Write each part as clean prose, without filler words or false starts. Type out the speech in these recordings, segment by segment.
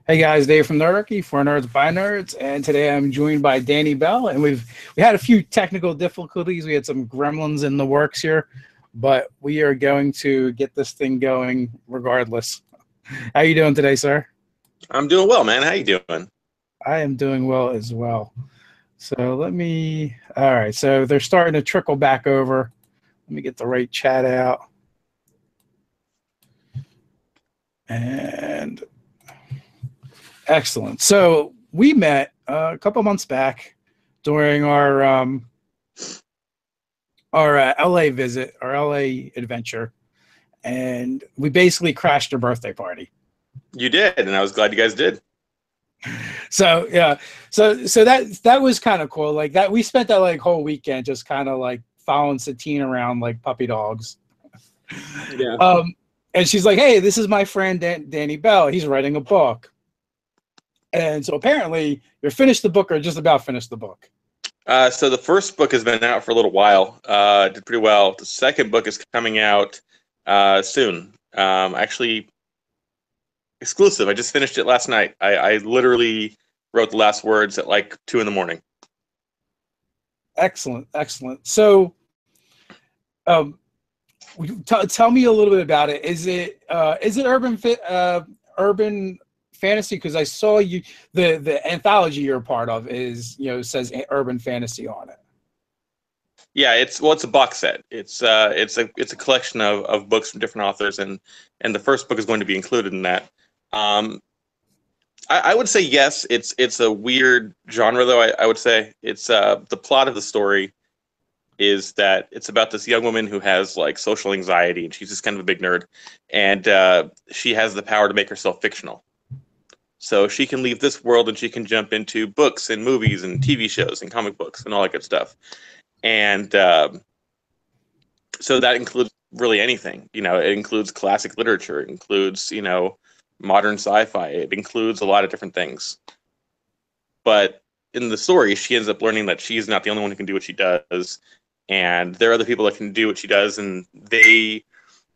Hey guys, Dave from Nerdarchy for Nerds by Nerds, and today I'm joined by Danny Bell, and we had a few technical difficulties. We had some gremlins in the works here, but we are going to get this thing going regardless. How you doing today, sir? I'm doing well, man. How you doing? I am doing well as well. So all right, so they're starting to trickle back over. Let me get the right chat out. And excellent. So we met a couple months back during our LA visit, our LA adventure, and we basically crashed your birthday party. You did, and I was glad you guys did. So yeah, so that was kind of cool. Like that, we spent that like whole weekend just kind of like following Satine around like puppy dogs. Yeah. And she's like, "Hey, this is my friend Danny Bell. He's writing a book." And so apparently you're finished the book or just about finished the book. So the first book has been out for a little while. Did pretty well. The second book is coming out soon. Actually, exclusive. I just finished it last night. I literally wrote the last words at like 2 a.m. Excellent, excellent. So, tell me a little bit about it. Is it urban fantasy? Because I saw you the anthology you're a part of is says urban fantasy on it. Yeah, it's a box set. It's a collection of books from different authors, and the first book is going to be included in that. I would say yes. It's a weird genre, though. I would say it's the plot of the story is that it's about this young woman who has like social anxiety, and she's just kind of a big nerd, and she has the power to make herself fictional. So she can leave this world and she can jump into books and movies and TV shows and comic books and all that good stuff. And so that includes really anything. It includes classic literature. It includes, modern sci-fi. It includes a lot of different things. But in the story, she ends up learning that she's not the only one who can do what she does. And there are other people that can do what she does. And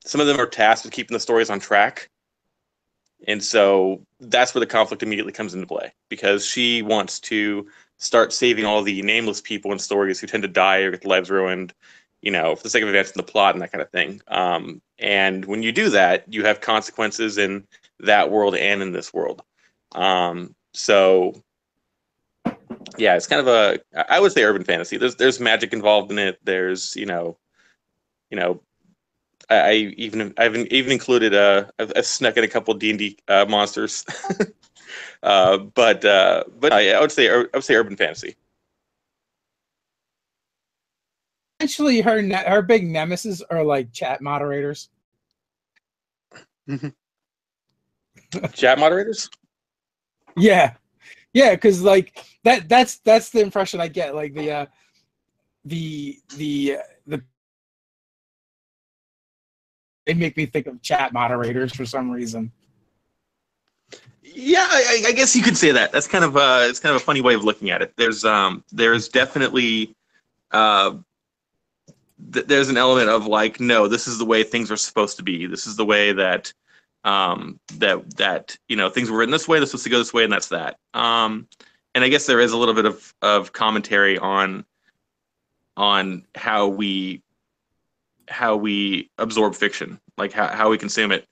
some of them are tasked with keeping the stories on track. And so that's where the conflict immediately comes into play, because she wants to start saving all the nameless people in stories who tend to die or get their lives ruined, for the sake of advancing the plot and that kind of thing. And when you do that, you have consequences in that world and in this world. So yeah, it's kind of I would say urban fantasy. There's magic involved in it. There's, I've even included I've snuck in a couple D&D monsters, but I would say urban fantasy. Actually, her big nemesis are like chat moderators. Chat moderators? Yeah, because like that's the impression I get. Like the they make me think of chat moderators for some reason. Yeah, I guess you could say that. That's kind of it's kind of a funny way of looking at it. There's definitely there's an element of like, no, this is the way things are supposed to be. This is the way that things were written this way. They're supposed to go this way, and that's that. And I guess there is a little bit of commentary on how we absorb fiction, like how we consume it,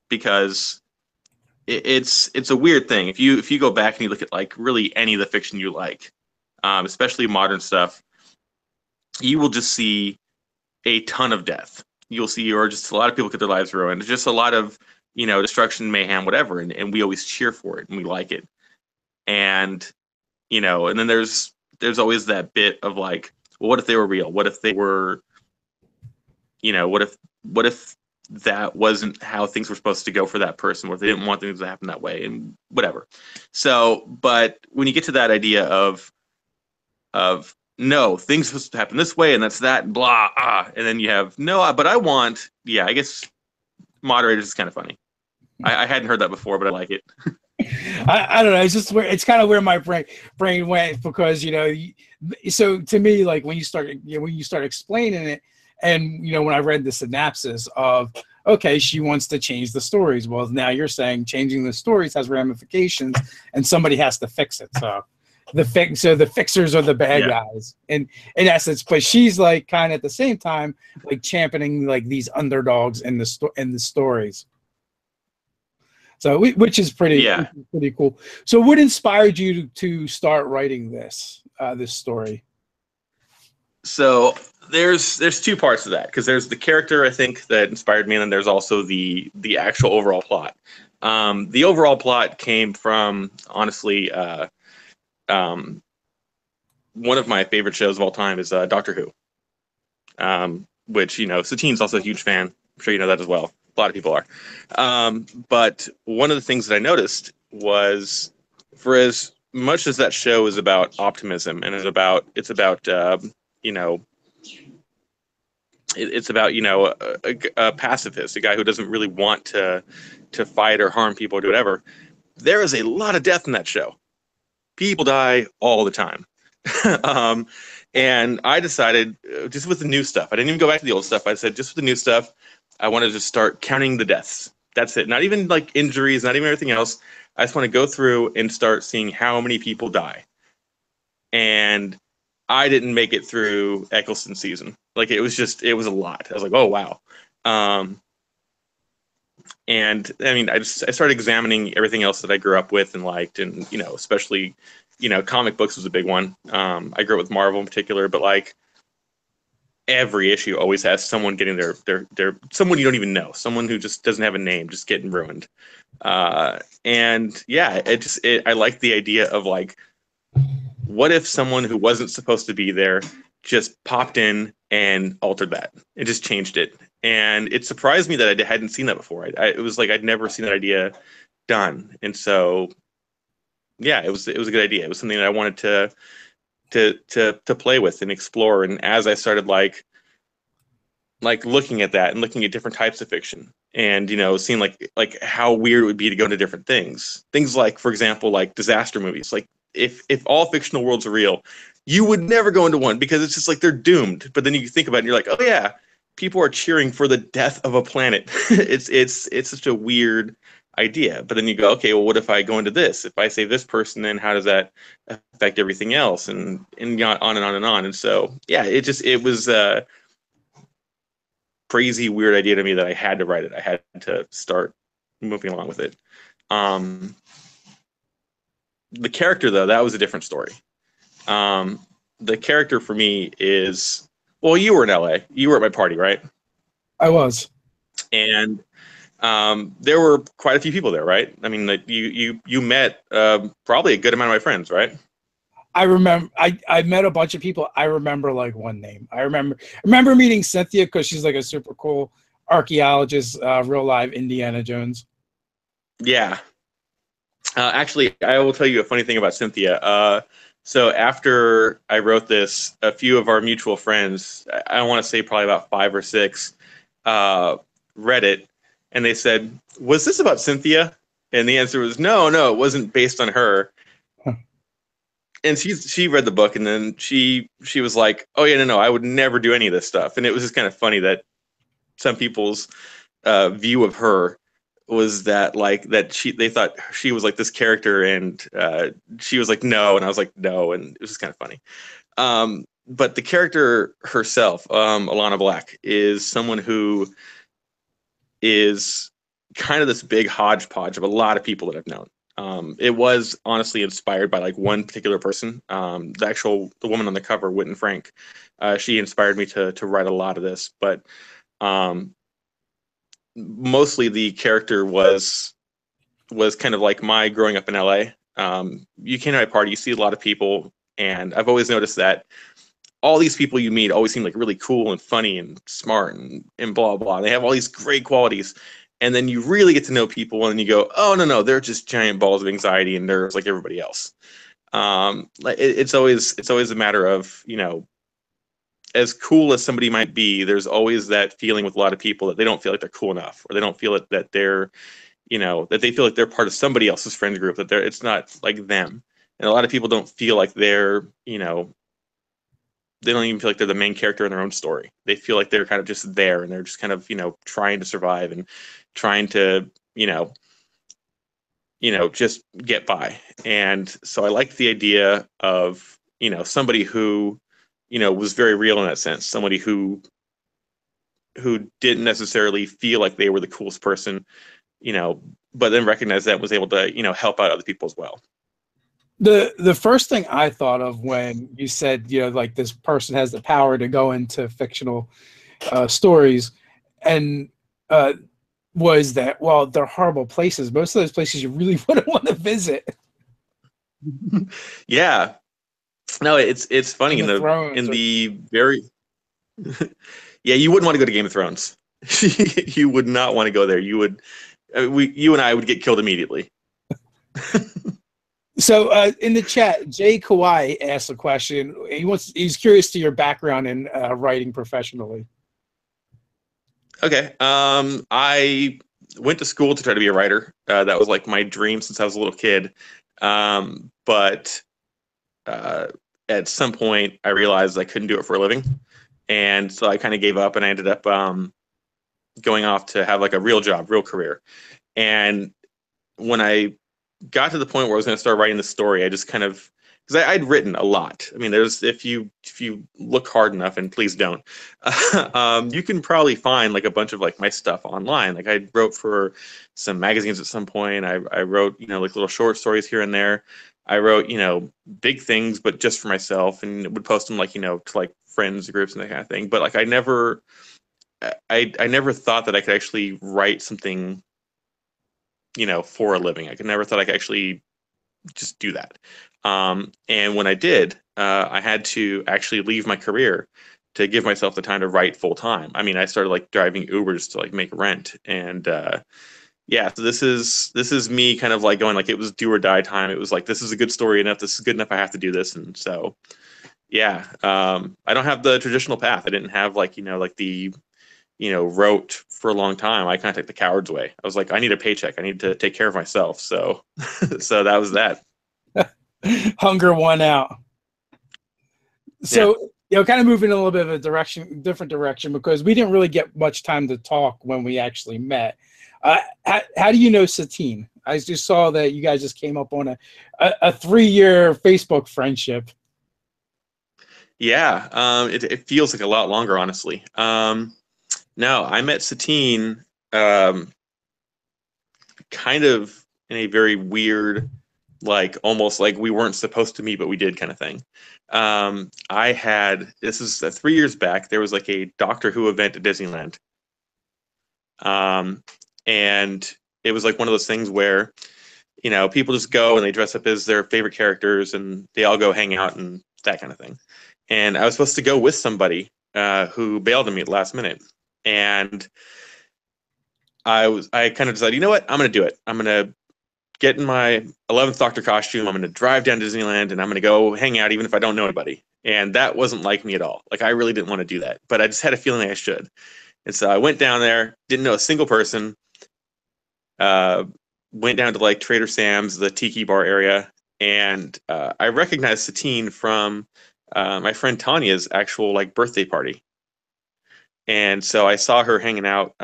because it's a weird thing. If you go back and you look at like really any of the fiction you like, especially modern stuff, you will just see a ton of death. You'll see, or just a lot of people get their lives ruined. Just a lot of destruction, mayhem, whatever, and we always cheer for it and we like it. And and then there's always that bit of like, well, what if they were real? What if they were, what if that wasn't how things were supposed to go for that person, or if they didn't want things to happen that way, and whatever. So, but when you get to that idea of no, things are supposed to happen this way, and that's that, blah, and then you have no, but I want, yeah, I guess moderators is kind of funny. I hadn't heard that before, but I like it. I don't know. It's just it's kind of where my brain went, because so to me, like when you start explaining it, and when I read the synopsis of okay, she wants to change the stories. Well, now you're saying changing the stories has ramifications, and somebody has to fix it. So the fixers are the bad guys, in essence. But she's like kind of at the same time like championing like these underdogs in the stories. So which is pretty cool. So what inspired you to start writing this story? So there's two parts of that, because there's the character I think that inspired me, and then there's also the actual overall plot. The overall plot came from, honestly, one of my favorite shows of all time is Doctor Who, which, you know, Satine's also a huge fan. I'm sure you know that as well. A lot of people are. But one of the things that I noticed was, for as much as that show is about optimism and it's about you know, it's about, you know, a pacifist, a guy who doesn't really want to fight or harm people or do whatever, there is a lot of death in that show. People die all the time. And I decided, just with the new stuff, I didn't even go back to the old stuff. I said, just with the new stuff, I wanted to start counting the deaths. That's it. Not even like injuries, not even everything else. I just want to go through and start seeing how many people die. And I didn't make it through Eccleston season. Like, it was a lot. I was like, oh, wow. And I mean, I started examining everything else that I grew up with and liked, and, you know, especially, you know, comic books was a big one. I grew up with Marvel in particular, but like every issue always has someone getting their someone you don't even know, someone who just doesn't have a name, just getting ruined. And yeah, I like the idea of like, what if someone who wasn't supposed to be there just popped in and altered that? It just changed it. And it surprised me that I hadn't seen that before. It was like I'd never seen that idea done. And so, yeah, it was a good idea. It was something that I wanted to play with and explore. And as I started like looking at that and looking at different types of fiction, and, you know, seeing like how weird it would be to go into different things like, for example, like disaster movies. Like, if all fictional worlds are real, you would never go into one, because it's just like they're doomed. But then you think about it and you're like, oh yeah, people are cheering for the death of a planet. it's such a weird idea. But then you go, okay, well, what if I go into this? If I save this person, then how does that affect everything else? And on and on and on. And so, yeah, it was a crazy, weird idea to me that I had to write it. I had to start moving along with it. The character, though, that was a different story. The character for me is, well, you were in LA. You were at my party, right? I was. And there were quite a few people there, right? I mean, like you met probably a good amount of my friends, right? I remember I met a bunch of people. I remember like one name. I remember meeting Cynthia, because she's like a super cool archaeologist, real live Indiana Jones. Yeah. Actually, I will tell you a funny thing about Cynthia. So after I wrote this, a few of our mutual friends, I want to say probably about 5 or 6, read it, and they said, "Was this about Cynthia?" And the answer was, no, it wasn't based on her. Huh. And she read the book, and then she was like, "Oh yeah, no, I would never do any of this stuff." And it was just kind of funny that some people's view of her was that they thought she was like this character, and she was like, no, and I was like, no, and it was just kind of funny. But the character herself, Alana Black, is someone who is kind of this big hodgepodge of a lot of people that I've known. It was honestly inspired by like one particular person. The woman on the cover, Witten Frank, she inspired me to write a lot of this, but mostly the character was kind of like my growing up in LA. You came to my party, you see a lot of people, and I've always noticed that all these people you meet always seem like really cool and funny and smart and blah blah. They have all these great qualities, and then you really get to know people, and you go, oh no, they're just giant balls of anxiety and nerves like everybody else. It's always a matter of, you know, as cool as somebody might be, there's always that feeling with a lot of people that they don't feel like they're cool enough, or they don't feel that they're, you know, that they feel like they're part of somebody else's friend group, that it's not like them. And a lot of people don't feel like they're, you know, they don't even feel like they're the main character in their own story. They feel like they're kind of just there, and they're just kind of, trying to survive and trying to, just get by. And so I liked the idea of, somebody who, was very real in that sense. Somebody who didn't necessarily feel like they were the coolest person, but then recognized that, was able to, help out other people as well. The first thing I thought of when you said, like this person has the power to go into fictional stories, and was that, well, they're horrible places. Most of those places you really wouldn't want to visit. Yeah. No, it's funny in the very yeah, you wouldn't want to go to Game of Thrones. You would not want to go there. You would you and I would get killed immediately. So in the chat, Jay Kawai asked a question. He's curious to your background in writing professionally. Okay. I went to school to try to be a writer. That was like my dream since I was a little kid. But at some point, I realized I couldn't do it for a living, and so I kind of gave up, and I ended up going off to have like a real job, real career. And when I got to the point where I was going to start writing the story, I just kind of, because I'd written a lot. I mean, there's, if you look hard enough, and please don't, you can probably find like a bunch of like my stuff online. Like I wrote for some magazines at some point. I wrote, like little short stories here and there. I wrote, big things, but just for myself, and would post them like, to like friends groups and that kind of thing. But like I never thought that I could actually write something, for a living. I never thought I could actually just do that. And when I did, I had to actually leave my career to give myself the time to write full time. I mean, I started like driving Ubers to like make rent. And yeah, so this is me kind of like going, like, it was do or die time. It was like, this is a good story enough. This is good enough. I have to do this. And so, yeah, I don't have the traditional path. I didn't have like, like the, wrote for a long time. I kind of took the coward's way. I was like, I need a paycheck. I need to take care of myself. So, so that was that. Hunger won out. So, kind of moving a little bit of a different direction, because we didn't really get much time to talk when we actually met. How do you know Satine? I just saw that you guys just came up on a 3-year Facebook friendship. Yeah, it feels like a lot longer, honestly. No, I met Satine kind of in a very weird, like almost like we weren't supposed to meet, but we did kind of thing. This is 3 years back, there was like a Doctor Who event at Disneyland. And it was like one of those things where, people just go and they dress up as their favorite characters and they all go hang out and that kind of thing. And I was supposed to go with somebody who bailed on me at the last minute. And I kind of decided, you know what, I'm going to do it. I'm going to get in my 11th Doctor costume. I'm going to drive down to Disneyland and I'm going to go hang out even if I don't know anybody. And that wasn't like me at all. Like I really didn't want to do that, but I just had a feeling I should. And so I went down there, didn't know a single person, went down to like Trader Sam's, the tiki bar area. And I recognized Satine from my friend Tanya's actual like birthday party. And so I saw her hanging out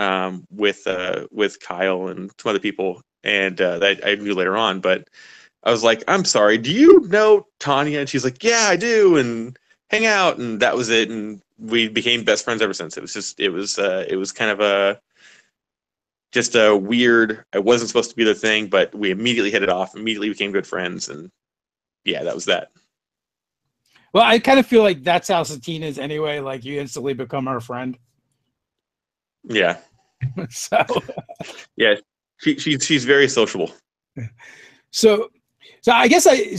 with Kyle and some other people, and that I knew later on. But I was like, I'm sorry, do you know Tanya? And she's like, yeah, I do, and hang out, and that was it. And we became best friends ever since. It was kind of just a weird, I wasn't supposed to be the thing, but we immediately hit it off, immediately became good friends, and yeah, that was that. Well, I kind of feel like that's how Satine is anyway. Like you instantly become her friend. Yeah. So. Yeah, she's very sociable. So I guess I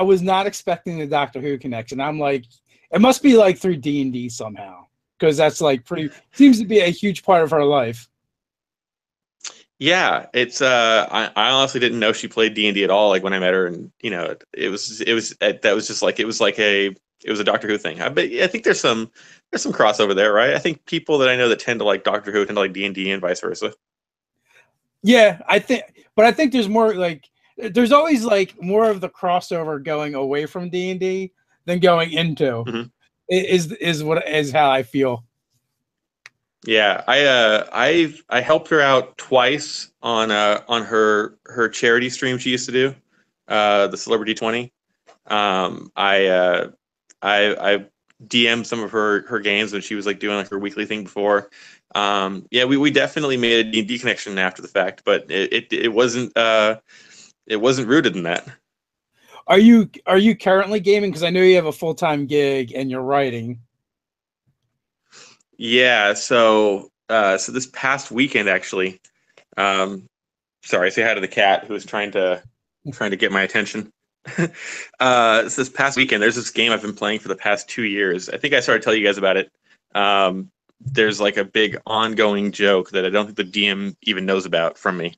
was not expecting the Doctor Who connection. I'm like, it must be like through D&D somehow, because that's like seems to be a huge part of her life. Yeah, it's I honestly didn't know she played D&D at all. Like when I met her, and it was a Doctor Who thing. I think there's some crossover there, right? I think people that I know that tend to like Doctor Who tend to like D&D and vice versa. Yeah, I think there's more like there's always like more of the crossover going away from D&D than going into. Mm-hmm. is what is how I feel. Yeah, I helped her out twice on her charity stream she used to do, the Celebrity 20. I DM'd some of her games when she was like doing like her weekly thing before. Yeah, we definitely made a D&D connection after the fact, but it wasn't rooted in that. Are you currently gaming? Because I know you have a full-time gig and you're writing. Yeah, so this past weekend actually, sorry, say hi to the cat who was trying to get my attention. So this past weekend, there's this game I've been playing for the past 2 years. I think I started telling you guys about it. There's like a big ongoing joke that I don't think the DM even knows about from me.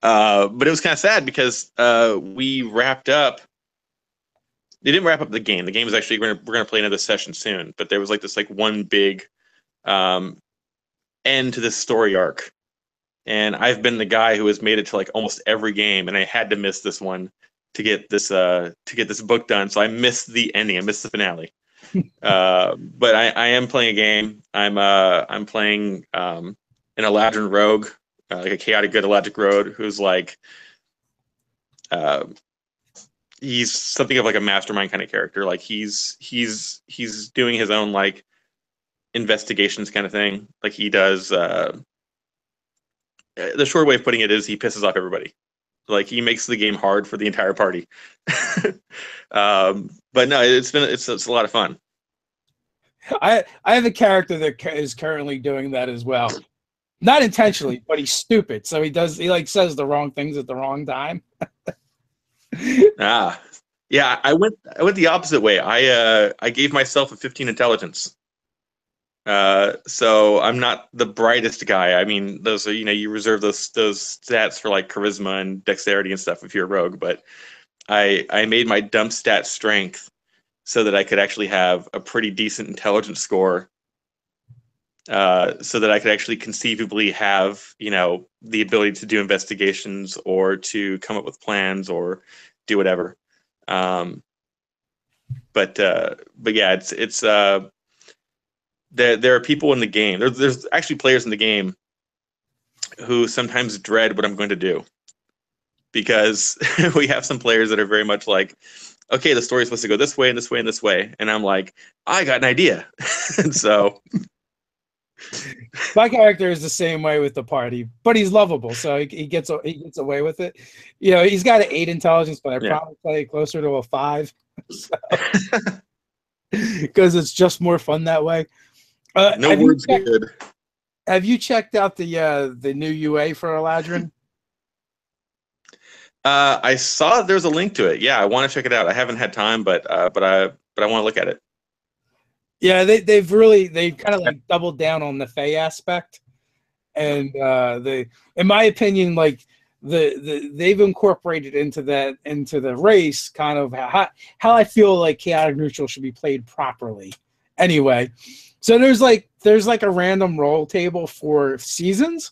But it was kind of sad because we wrapped up. They didn't wrap up the game. The game is actually we're gonna play another session soon. But there was like this like one big end to this story arc, and I've been the guy who has made it to like almost every game, and I had to miss this one to get this book done. So I missed the ending. I missed the finale. But I am playing a game. I'm playing an Eladrin rogue, like a chaotic good Eladrin rogue, who's like he's something of like a mastermind kind of character. Like he's doing his own like investigations kind of thing. Like he does. The short way of putting it is he pisses off everybody. Like he makes the game hard for the entire party. But no, it's a lot of fun. I have a character that is currently doing that as well. Not intentionally, but he's stupid. So he like says the wrong things at the wrong time. Yeah, I went the opposite way. I gave myself a 15 intelligence. So I'm not the brightest guy. I mean, those are, you reserve those stats for like charisma and dexterity and stuff if you're a rogue, but I made my dump stat strength so that I could actually have a pretty decent intelligence score, so that I could actually conceivably have, the ability to do investigations or to come up with plans or do whatever. But yeah, it's there are people in the game. There's actually players in the game who sometimes dread what I'm going to do, because we have some players that are very much like, okay, the story's supposed to go this way and this way and this way, and I'm like, I got an idea. And so my character is the same way with the party, but he's lovable, so he gets away with it. He's got an 8 intelligence, but I probably play closer to a 5, because it's just more fun that way. No words good. Have you checked out the new UA for Eladrin? I saw there's a link to it. Yeah, I want to check it out. I haven't had time, but I want to look at it. Yeah, they've kind of like doubled down on the Fey aspect, and in my opinion, like they've incorporated into the race kind of how I feel like chaotic neutral should be played properly. Anyway, so there's like a random roll table for seasons,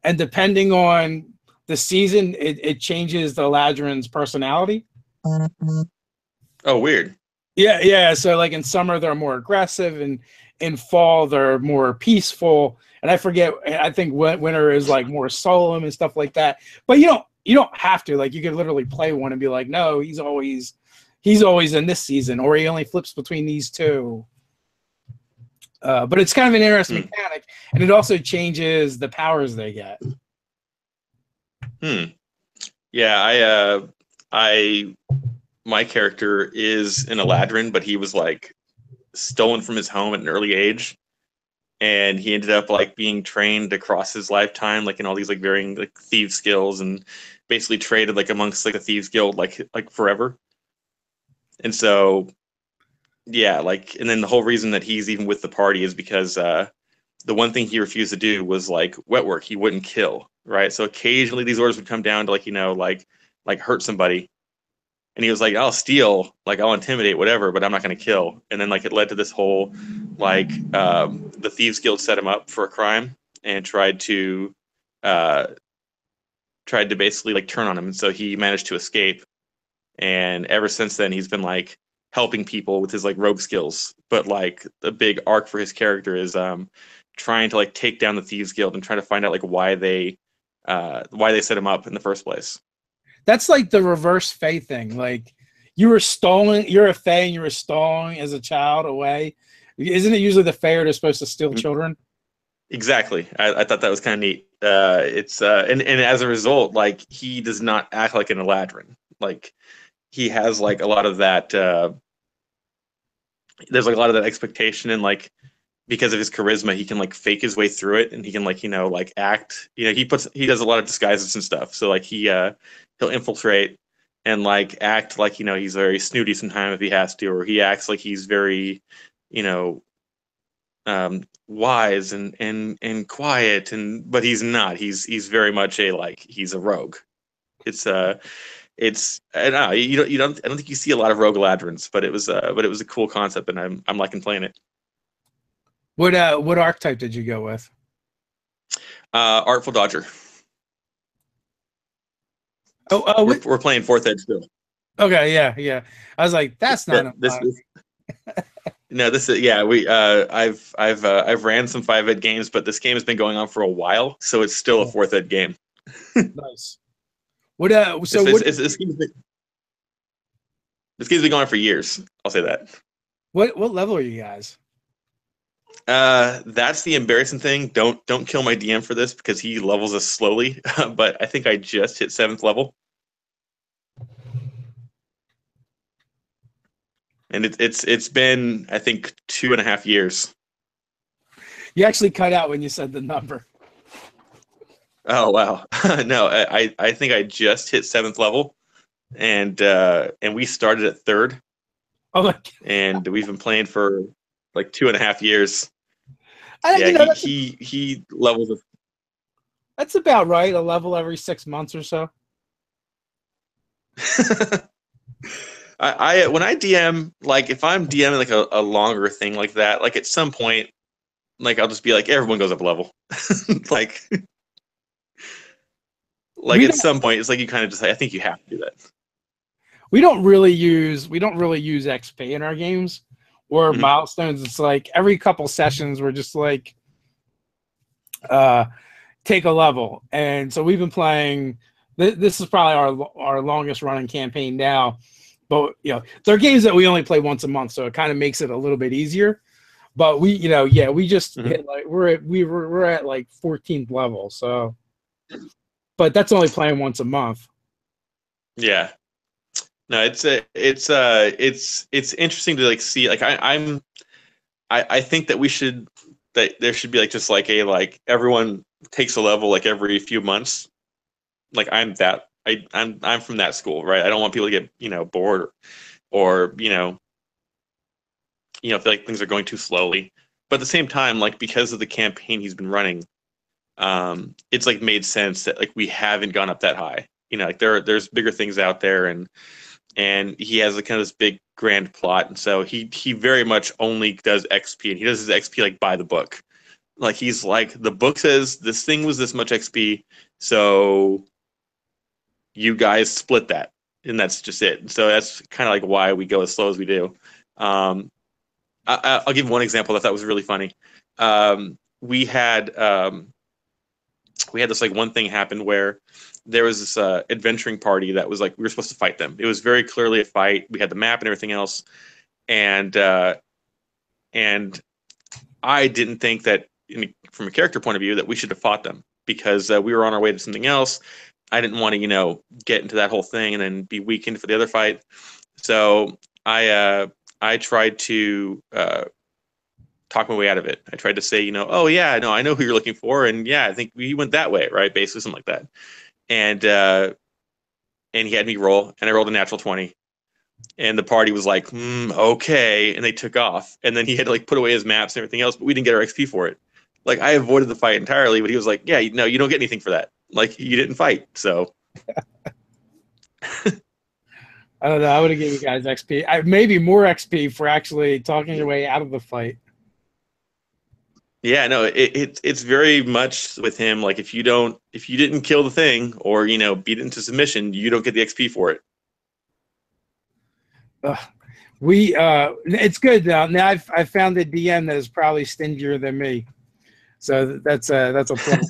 and depending on the season, it changes the Eladrin's personality. Oh, weird. Yeah. So like in summer they're more aggressive, and in fall they're more peaceful. And I forget. I think winter is like more solemn and stuff like that. But you don't have to. Like you could literally play one and be like, no, he's always in this season, or he only flips between these two. But it's kind of an interesting mechanic, and it also changes the powers they get. Yeah, my character is an Eladrin, but he was like stolen from his home at an early age, and he ended up like being trained across his lifetime, like in all these like varying like thief skills, and basically traded like amongst like the thieves guild like forever. And so yeah, like, and then the whole reason that he's even with the party is because the one thing he refused to do was like wet work. He wouldn't kill, right? So occasionally these orders would come down to like hurt somebody, and he was like, I'll steal, like I'll intimidate, whatever, but I'm not going to kill. And then like it led to this whole like the thieves guild set him up for a crime and tried to basically like turn on him, and so he managed to escape. And ever since then he's been like helping people with his like rogue skills, but like the big arc for his character is trying to like take down the Thieves Guild and trying to find out like why they set him up in the first place. That's like the reverse Fae thing. Like you were stolen, you're a Fae and you were stolen as a child away. Isn't it usually the Fae are supposed to steal children? Exactly. I thought that was kind of neat. And as a result, like he does not act like an Eladrin. Like he has like a lot of that. There's like a lot of that expectation, and like because of his charisma, he can like fake his way through it, and he can like like act. He does a lot of disguises and stuff. So like he'll infiltrate and like act like he's very snooty sometimes if he has to, or he acts like he's very wise and quiet, but he's not. He's very much he's a rogue. I don't know, I don't think you see a lot of rogue Eladrins, but it was a cool concept, and I'm liking playing it. What archetype did you go with? Artful Dodger. We're playing 4th Edge too. Okay, yeah. I was like, that's not no, this is I've ran some 5Ed games, but this game has been going on for a while, so it's still a 4th Ed game. Nice. This game's been going on for years. I'll say that. What level are you guys? That's the embarrassing thing. Don't kill my DM for this because he levels us slowly. But I think I just hit 7th level. And it's been, I think, 2.5 years. You actually cut out when you said the number. Oh wow. No, I think I just hit 7th level, and we started at 3rd. Oh my God. And we've been playing for like 2.5 years. He levels up. That's about right. A level every 6 months or so. I when I DM, like if I'm DMing like a longer thing like that, like at some point, like I'll just be like, everyone goes up a level. like at some point, it's like you kind of just like, I think you have to do that. We don't really use XP in our games or milestones. It's like every couple sessions we're just like take a level. And so we've been playing, this is probably our longest running campaign now, but there are games that we only play once a month, so it kind of makes it a little bit easier. But we just hit like we're at like 14th level, so but that's only playing once a month. Yeah. No, it's interesting to like see, like I think that there should be like just like everyone takes a level like every few months. Like I'm from that school, right? I don't want people to get bored or feel like things are going too slowly. But at the same time, like because of the campaign he's been running, it's like made sense that like we haven't gone up that high. Like there's bigger things out there, and he has a kind of this big grand plot, and so he very much only does XP, and he does his XP like by the book. Like he's like, the book says this thing was this much XP, so you guys split that, and that's just it. And so that's kind of like why we go as slow as we do. I'll give one example that I thought was really funny. We had this like one thing happen where there was this adventuring party that was like we were supposed to fight them. It was very clearly a fight. We had the map and everything else, and I didn't think that from a character point of view that we should have fought them because we were on our way to something else. I didn't want to get into that whole thing and then be weakened for the other fight. So I tried to talk my way out of it. I tried to say, oh yeah, no, I know who you're looking for, and yeah, I think we went that way, right? Basically, something like that. And he had me roll, and I rolled a natural 20, and the party was like, okay, and they took off, and then he had to like put away his maps and everything else, but we didn't get our XP for it. Like I avoided the fight entirely, but he was like, yeah, no, you don't get anything for that. Like you didn't fight, so. I don't know. I would have given you guys XP. Maybe more XP for actually talking your way out of the fight. Yeah, no, it's very much with him. Like if you didn't kill the thing or beat it into submission, you don't get the XP for it. It's good now. Now I've found a DM that is probably stingier than me, so that's a plus.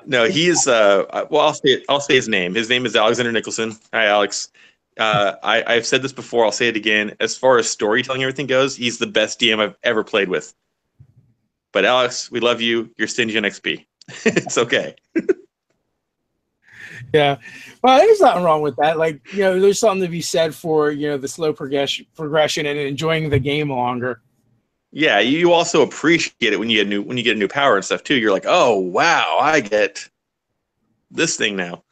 No, he's well, I'll say his name. His name is Alexander Nicholson. Hi, Alex. I've said this before. I'll say it again. As far as storytelling and everything goes, he's the best DM I've ever played with. But Alex, we love you. You're stingy on XP. It's okay. Yeah, well, there's nothing wrong with that. Like, there's something to be said for the slow progression and enjoying the game longer. Yeah, you also appreciate it when you get a new power and stuff too. You're like, oh wow, I get this thing now.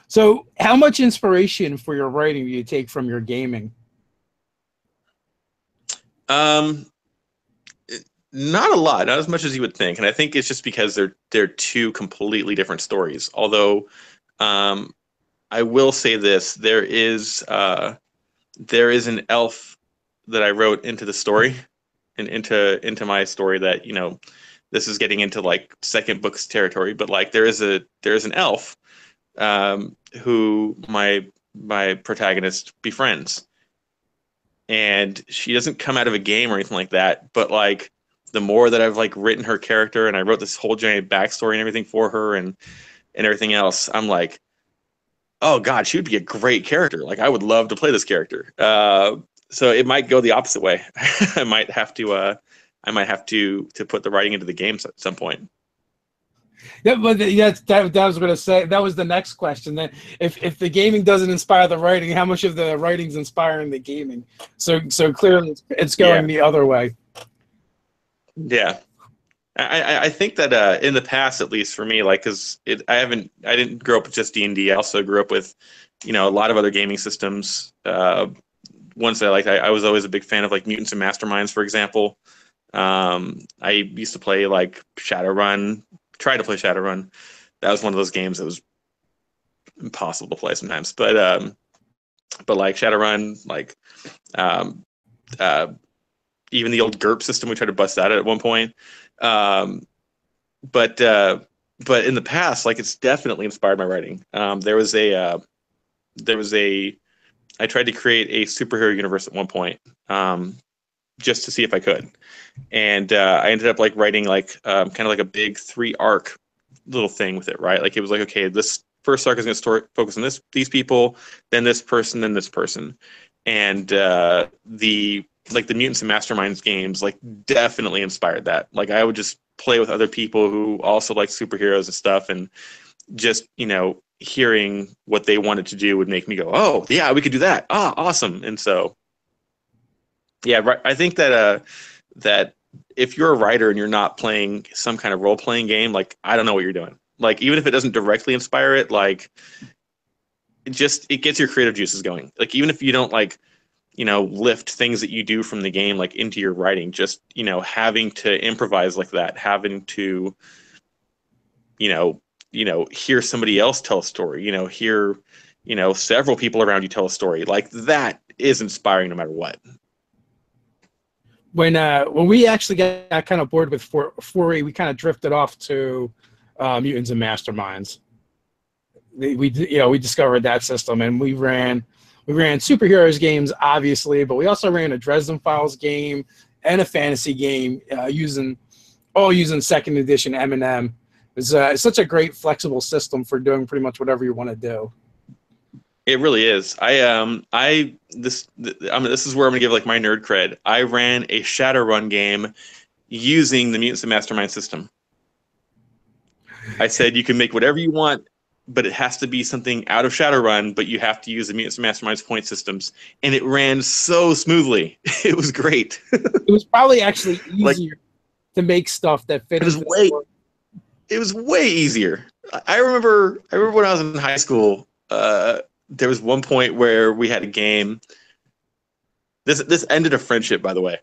So, how much inspiration for your writing do you take from your gaming? Not a lot, not as much as you would think, and I think it's just because they're two completely different stories. Although, I will say this: there is an elf that I wrote into the story, and into my story that this is getting into like second books territory, but like there is an elf who my protagonist befriends, and she doesn't come out of a game or anything like that, but like the more that I've like written her character and I wrote this whole giant backstory and everything for her and everything else, I'm like, oh god, she would be a great character. Like I would love to play this character. So it might go the opposite way. I might have to put the writing into the games at some point. Yeah, but that was going to say, that was the next question. That if the gaming doesn't inspire the writing, how much of the writing's inspiring the gaming? So clearly it's going the other way. Yeah, I think that in the past, at least for me, like because I didn't grow up with just D&D. I also grew up with a lot of other gaming systems. Ones that I liked, I was always a big fan of like Mutants and Masterminds, for example. I used to play like Shadowrun. Tried to play Shadowrun. That was one of those games that was impossible to play sometimes. But like Shadowrun, like even the old GURP system, we tried to bust that at one point. But in the past, like it's definitely inspired my writing. There was a I tried to create a superhero universe at one point, just to see if I could, and I ended up like writing like kind of like a big 3-arc little thing with it, right? Like it was like, okay, this first arc is going to focus on these people, then this person, then this person, and the Mutants and Masterminds games like definitely inspired that. Like I would just play with other people who also like superheroes and stuff, and just hearing what they wanted to do would make me go, oh yeah, we could do that. Ah, awesome. And so yeah, right. I think that that if you're a writer and you're not playing some kind of role-playing game, like I don't know what you're doing. Like even if it doesn't directly inspire it, like it gets your creative juices going. Like even if you don't like lift things that you do from the game like into your writing, just having to improvise like that, having to hear somebody else tell a story, hear several people around you tell a story, like that is inspiring no matter what. When we actually got kind of bored with 4E, we kind of drifted off to Mutants and Masterminds. We discovered that system, and we ran superheroes games, obviously, but we also ran a Dresden Files game and a fantasy game using second edition M&M. It's such a great flexible system for doing pretty much whatever you want to do. It really is. This is where I'm gonna give like my nerd cred. I ran a Shadowrun game using the Mutants and Mastermind system. I said you can make whatever you want, but it has to be something out of Shadowrun, but you have to use the Mutants and Mastermind's point systems. And it ran so smoothly. It was great. It was probably actually easier to make stuff that fit into the story. It was way easier. I remember when I was in high school, there was one point where we had a game. This ended a friendship, by the way.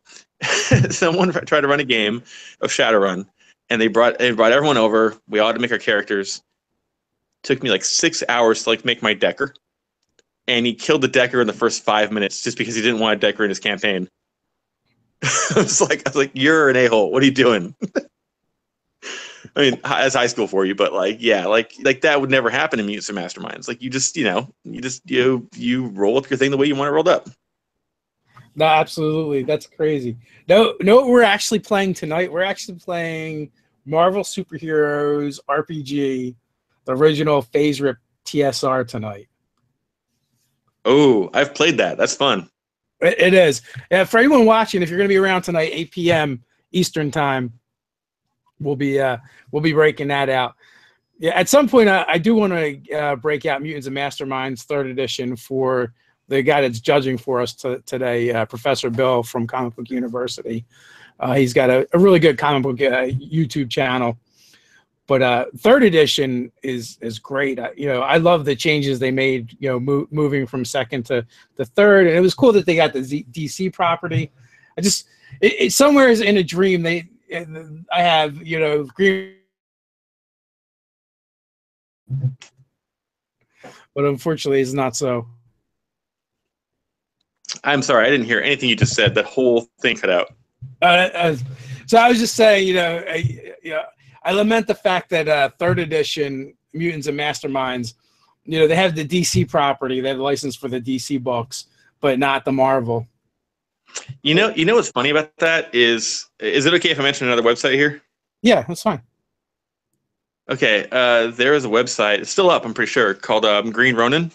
Someone tried to run a game of Shadowrun, and they brought everyone over. We all had to make our characters. Took me like 6 hours to like make my Decker, and he killed the Decker in the first 5 minutes just because he didn't want a Decker in his campaign. I was like, you're an a-hole. What are you doing? I mean, as high school for you, but like, yeah, like that would never happen in Mutants and Masterminds. Like, you just, you roll up your thing the way you want it rolled up. No, absolutely. That's crazy. No, what we're actually playing tonight? We're actually playing Marvel Superheroes RPG, the original Phase Rip TSR tonight. Oh, I've played that. That's fun. It is. Yeah, for anyone watching, if you're going to be around tonight, 8 p.m. Eastern time, we'll be breaking that out. Yeah, at some point, I do want to break out Mutants and Masterminds third edition for the guy that's judging for us today, Professor Bill from Comic Book University. He's got a really good comic book YouTube channel. But third edition is great. I love the changes they made. Moving from second to third, and it was cool that they got the DC property. It's somewhere in a dream. I have Green, but unfortunately, it's not so. I'm sorry, I didn't hear anything you just said. That whole thing cut out. So I was just saying, I lament the fact that third edition Mutants and Masterminds, they have the DC property, they have the license for the DC books, but not the Marvel. You know what's funny about that is it okay if I mention another website here? Yeah, that's fine. Okay, there is a website, it's still up, I'm pretty sure, called Green Ronin.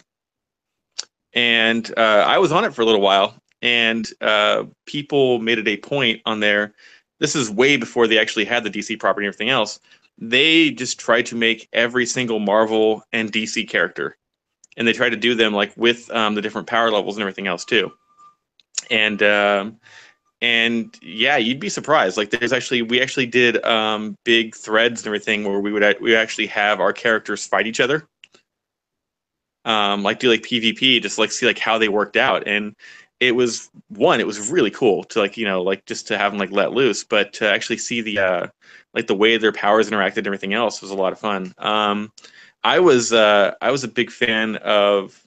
And I was on it for a little while, and people made it a point on there. This is way before they actually had the DC property and everything else. They just tried to make every single Marvel and DC character, and they tried to do them like with the different power levels and everything else too. And yeah, you'd be surprised. Like we actually did big threads and everything where we actually have our characters fight each other. Like do like PvP, just like see like how they worked out, and it was really cool to just to have them like let loose, but to actually see the like the way their powers interacted and everything else was a lot of fun. I was a big fan of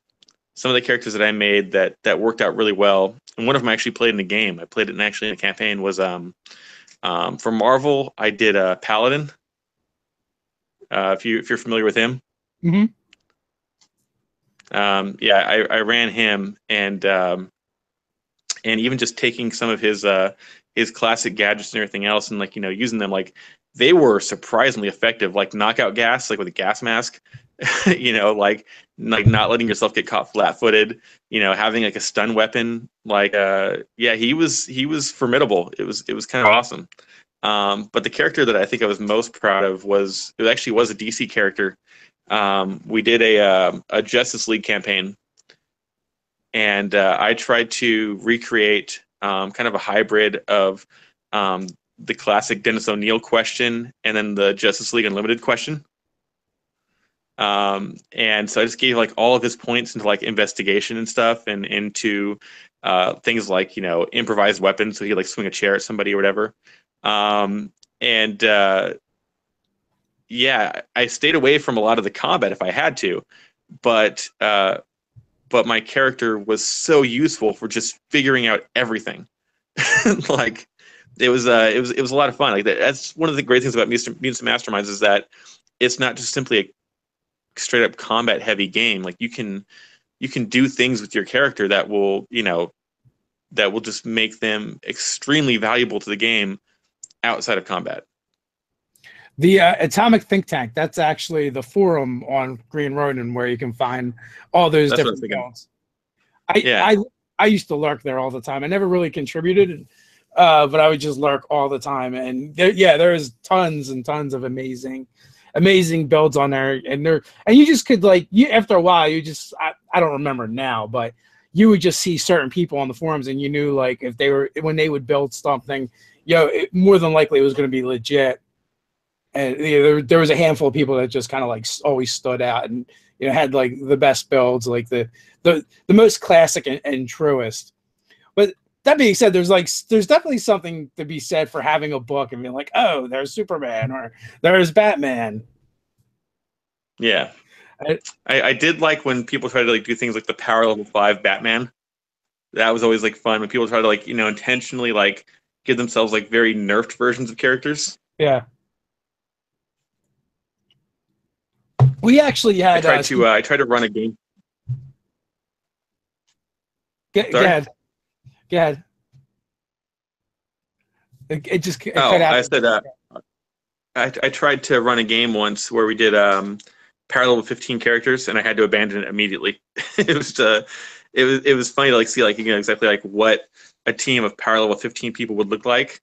some of the characters that I made that worked out really well, and one of them I actually played in the game. I played it actually in a campaign. Was for Marvel, I did Paladin. If you're familiar with him. Mm-hmm. Yeah, I ran him, and even just taking some of his classic gadgets and everything else, and using them, like they were surprisingly effective. Like knockout gas, like with a gas mask, like not letting yourself get caught flat-footed. Having like a stun weapon. Yeah, he was formidable. It was kind of awesome. But the character that I think I was most proud of was a DC character. We did a Justice League campaign, and I tried to recreate kind of a hybrid of the classic Dennis O'Neil question and then the Justice League Unlimited question. And so I just gave like all of his points into like investigation and stuff, and into things like improvised weapons, so he like swing a chair at somebody or whatever. Yeah, I stayed away from a lot of the combat if I had to, but my character was so useful for just figuring out everything. Like it was a lot of fun. Like that's one of the great things about Mutants and Masterminds, is that it's not just simply a straight up combat heavy game. Like you can do things with your character that will just make them extremely valuable to the game outside of combat. The Atomic Think Tank, that's actually the forum on Green Ronin where you can find all those different builds. I used to lurk there all the time. I never really contributed, but I would just lurk all the time. And there's tons and tons of amazing builds on there. And you just could after a while, I don't remember now, but you would just see certain people on the forums, and you knew like when they would build something, more than likely it was going to be legit. And there was a handful of people that just kind of like always stood out, and had like the best builds, like the most classic and truest. But that being said, there's definitely something to be said for having a book and being like, oh, there's Superman or there's Batman. Yeah, I did like when people try to do things like the Power Level 5 Batman. That was always fun when people try to intentionally give themselves very nerfed versions of characters. Yeah. We actually had. I tried to run a game. Go ahead. Go ahead. It just cut out. I said I tried to run a game once where we did parallel with 15 characters, and I had to abandon it immediately. It was it was funny to like see like exactly like what a team of parallel with 15 people would look like,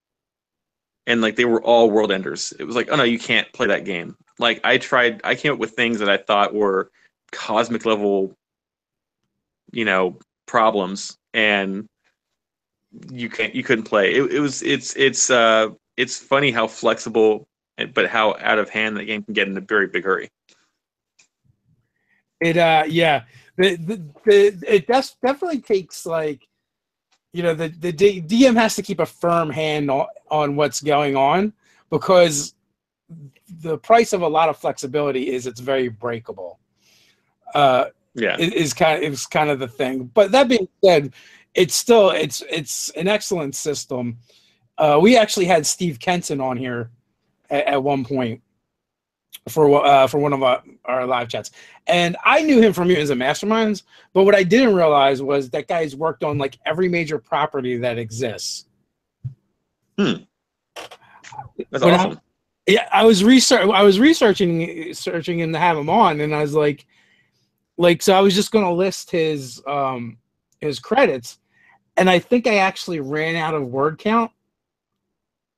and like they were all world enders. It was like, oh no, you can't play that game. Like I came up with things that I thought were cosmic level, problems, and you couldn't play. It's funny how flexible, but how out of hand the game can get in a very big hurry. Yeah, it definitely takes like, the DM has to keep a firm hand on what's going on, because the price of a lot of flexibility is it's very breakable. It's kind of the thing. But that being said, it's an excellent system. We actually had Steve Kenton on here at one point for one of our live chats, and I knew him from years of Masterminds. But what I didn't realize was that guy's worked on like every major property that exists. That's awesome. I was researching him to have him on, and I was like, so I was just going to list his credits, and I think I actually ran out of word count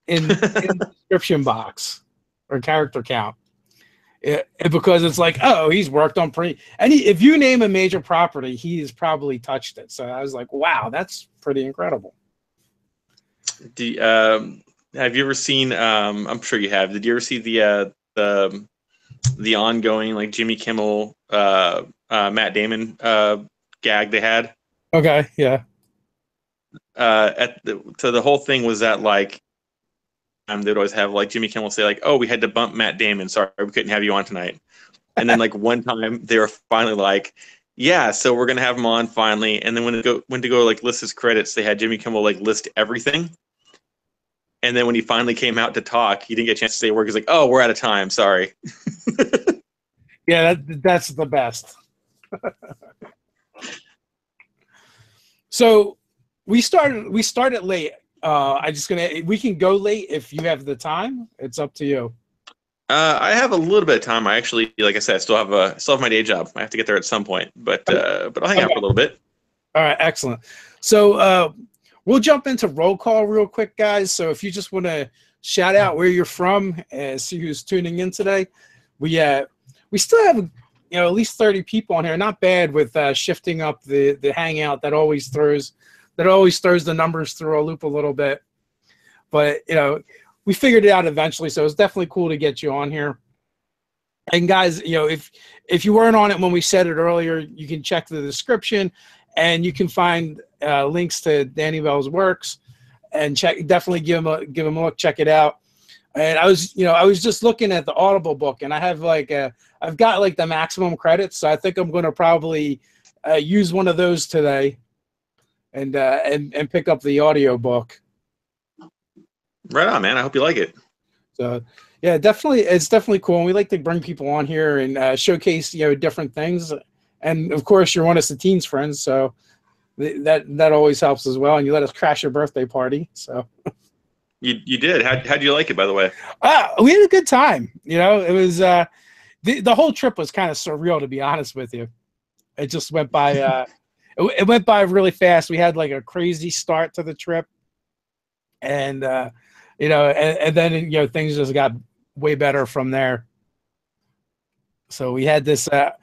in the description box or character count. Because it's like, oh, he's worked on if you name a major property, he's probably touched it. So I was like, wow, that's pretty incredible. Have you ever seen? I'm sure you have. Did you ever see the ongoing like Jimmy Kimmel, Matt Damon gag they had? Okay, yeah. So the whole thing was that like. They'd always have like Jimmy Kimmel say like, "Oh, we had to bump Matt Damon. Sorry, we couldn't have you on tonight." And then like one time they were finally like, "Yeah, so we're gonna have him on finally." And then when to go like list his credits, they had Jimmy Kimmel like list everything. And then when he finally came out to talk, he didn't get a chance to say a word. He's like, "Oh, we're out of time. Sorry." Yeah, that's the best. So we started late. We can go late if you have the time. It's up to you. I have a little bit of time. I actually, like I said, I still have my day job. I have to get there at some point, but I'll hang out for a little bit. All right, excellent. So we'll jump into roll call real quick, guys. So if you just want to shout out where you're from and see who's tuning in today, we still have at least 30 people on here. Not bad with shifting up the hangout. That always throws the numbers through a loop a little bit. But, we figured it out eventually, so it's definitely cool to get you on here. And guys, if you weren't on it when we said it earlier, you can check the description, and you can find links to Danny Bell's works, and definitely give him a look, check it out. And I was just looking at the Audible book, and I have I've got like the maximum credits, so I think I'm going to probably use one of those today. And pick up the audio book. Right on, man. I hope you like it. So yeah, it's definitely cool. And we like to bring people on here and showcase different things. And of course, you're one of Satine's friends, so that always helps as well. And you let us crash your birthday party. So you did. How'd you like it, by the way? We had a good time. It was the whole trip was kind of surreal, to be honest with you. It just went by. It went by really fast. We had like a crazy start to the trip, and then things just got way better from there. So we had this. Well,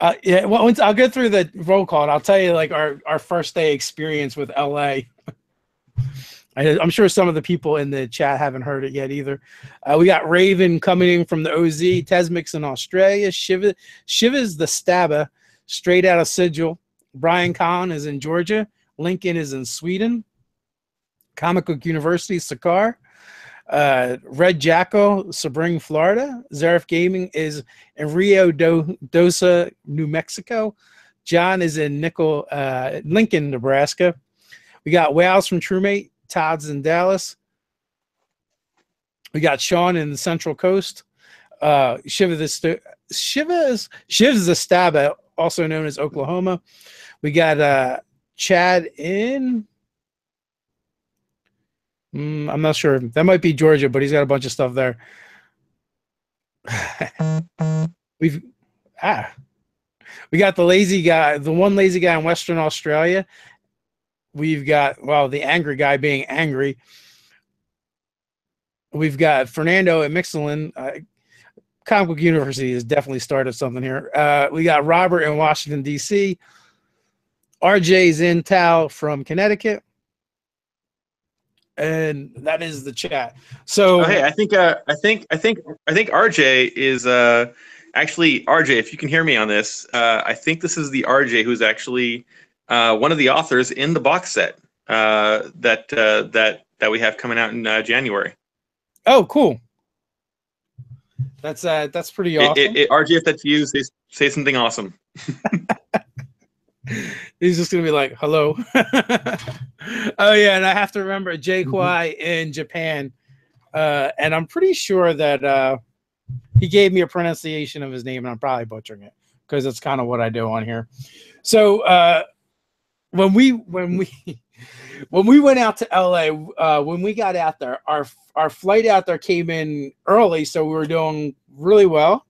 I'll go through the roll call, and I'll tell you like our first day experience with LA. I'm sure some of the people in the chat haven't heard it yet either. We got Raven coming in from the OZ, Tesmix in Australia, Shiva's the Stabber, straight out of Sigil. Brian Kahn is in Georgia. Lincoln is in Sweden. Comic Book University, Sakar. Red Jacko, Sebring, Florida. Zaref Gaming is in Rio Dosa, New Mexico. John is in Lincoln, Nebraska. We got Wales from TrueMate. Todd's in Dallas. We got Sean in the Central Coast. Shiv's the Stab, also known as Oklahoma. We got Chad in. I'm not sure. That might be Georgia, but he's got a bunch of stuff there. We got the lazy guy, the one lazy guy in Western Australia. We've got, well, the angry guy being angry. We've got Fernando at Mixelin. Comic Book University has definitely started something here. We got Robert in Washington, D.C. RJ's in Tao from Connecticut. And that is the chat. So hey, I think RJ is actually RJ. If you can hear me on this, I think this is the RJ who's actually one of the authors in the box set that we have coming out in January. Oh, cool. That's pretty awesome. RJ, if that's you, say something awesome. He's just gonna be like, "Hello." Oh yeah, and I have to remember Jay Kwai in Japan, and I'm pretty sure that he gave me a pronunciation of his name, and I'm probably butchering it because that's kind of what I do on here. So when we went out to LA, when we got out there, our flight out there came in early, so we were doing really well,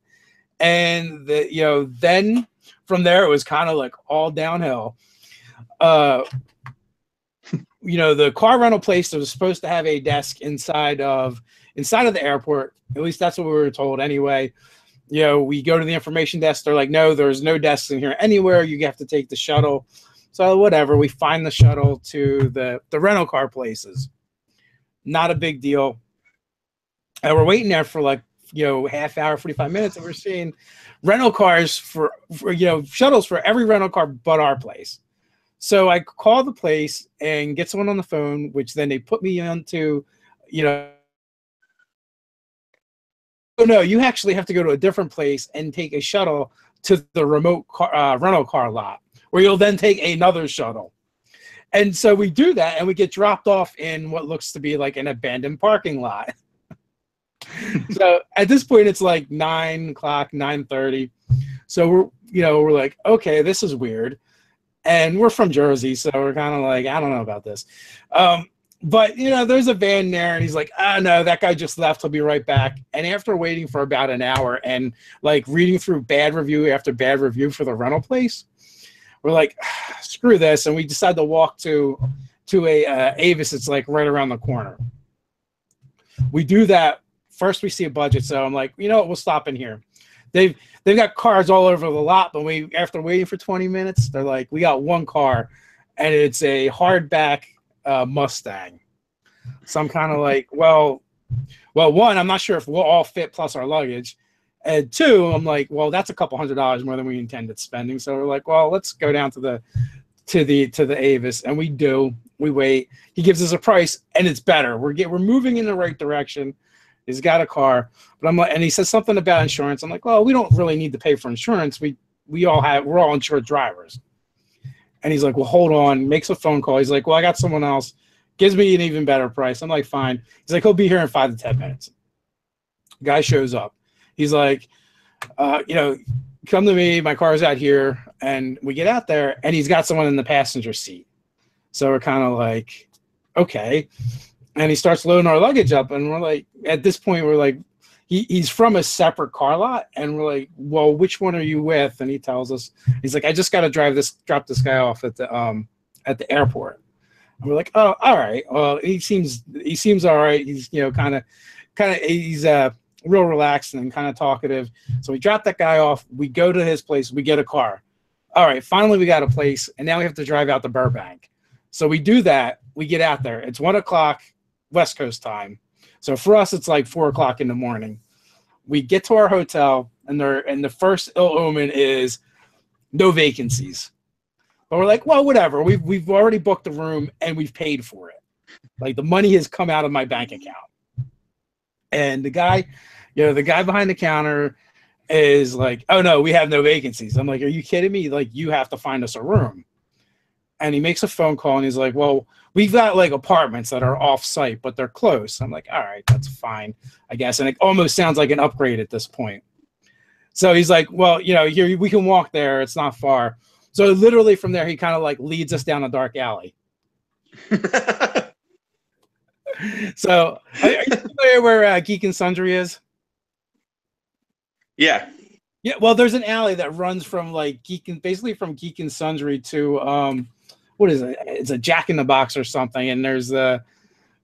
and then from there it was kind of like all downhill. The car rental place that was supposed to have a desk inside of the airport. At least that's what we were told anyway. We go to the information desk. They're like, no, there's no desks in here anywhere. You have to take the shuttle. So whatever, we find the shuttle to the rental car places. Not a big deal. And we're waiting there for like, half hour, 45 minutes, and we're seeing rental cars for shuttles for every rental car but our place. So I call the place and get someone on the phone, which then they put me onto, oh no, you actually have to go to a different place and take a shuttle to the remote rental car lot, where you'll then take another shuttle. And so we do that, and we get dropped off in what looks to be like an abandoned parking lot. So at this point, it's like 9 o'clock, 9:30. So we're like, okay, this is weird. And we're from Jersey, so we're kind of like, I don't know about this. But, there's a van there, and he's like, no, that guy just left. He'll be right back. And after waiting for about an hour and like reading through bad review after bad review for the rental place, we're like, screw this. And we decide to walk to a Avis. It's like right around the corner. We do that. First, we see a budget. So I'm like, we'll stop in here. They've got cars all over the lot, but after waiting for 20 minutes, they're like, we got one car, and it's a hardback Mustang. So I'm kind of like, well, one, I'm not sure if we'll all fit plus our luggage, and two, I'm like, well, that's a couple $100 more than we intended spending. So we're like, well, let's go down to the Avis, and we do. We wait. He gives us a price, and it's better. We're moving in the right direction. He's got a car, but I'm like, and he says something about insurance. I'm like, well, we don't really need to pay for insurance. We're all insured drivers. And he's like, well, hold on. Makes a phone call. He's like, well, I got someone else. Gives me an even better price. I'm like, fine. He's like, he'll be here in 5 to 10 minutes. Guy shows up. He's like, come to me. My car's out here. And we get out there, and he's got someone in the passenger seat. So we're kind of like, okay. And he starts loading our luggage up, and we're like, at this point, we're like, he's from a separate car lot, and we're like, well, which one are you with? And he tells us, he's like, I just got to drop this guy off at the airport. And we're like, oh, all right. Well, he seems all right. He's kind of he's real relaxed and kind of talkative. So we drop that guy off. We go to his place. We get a car. All right, finally we got a place, and now we have to drive out to Burbank. So we do that. We get out there. It's 1 o'clock. West Coast time. So for us, it's like 4 o'clock in the morning. We get to our hotel, and the first ill omen is no vacancies. But we're like, well, whatever. We've already booked the room, and we've paid for it. Like, the money has come out of my bank account. And the guy behind the counter is like, oh no, we have no vacancies. I'm like, are you kidding me? Like, you have to find us a room. and he makes a phone call, and he's like, well, we've got like apartments that are off site, but they're close. I'm like, all right, that's fine, I guess. And it almost sounds like an upgrade at this point. So he's like, well, you know, here we can walk there. It's not far. So literally from there, he kind of like leads us down a dark alley. So are you familiar where Geek and Sundry is? Yeah. Yeah, well, there's an alley that runs from like basically from Geek and Sundry to what is it? It's a Jack in the Box or something, and there's a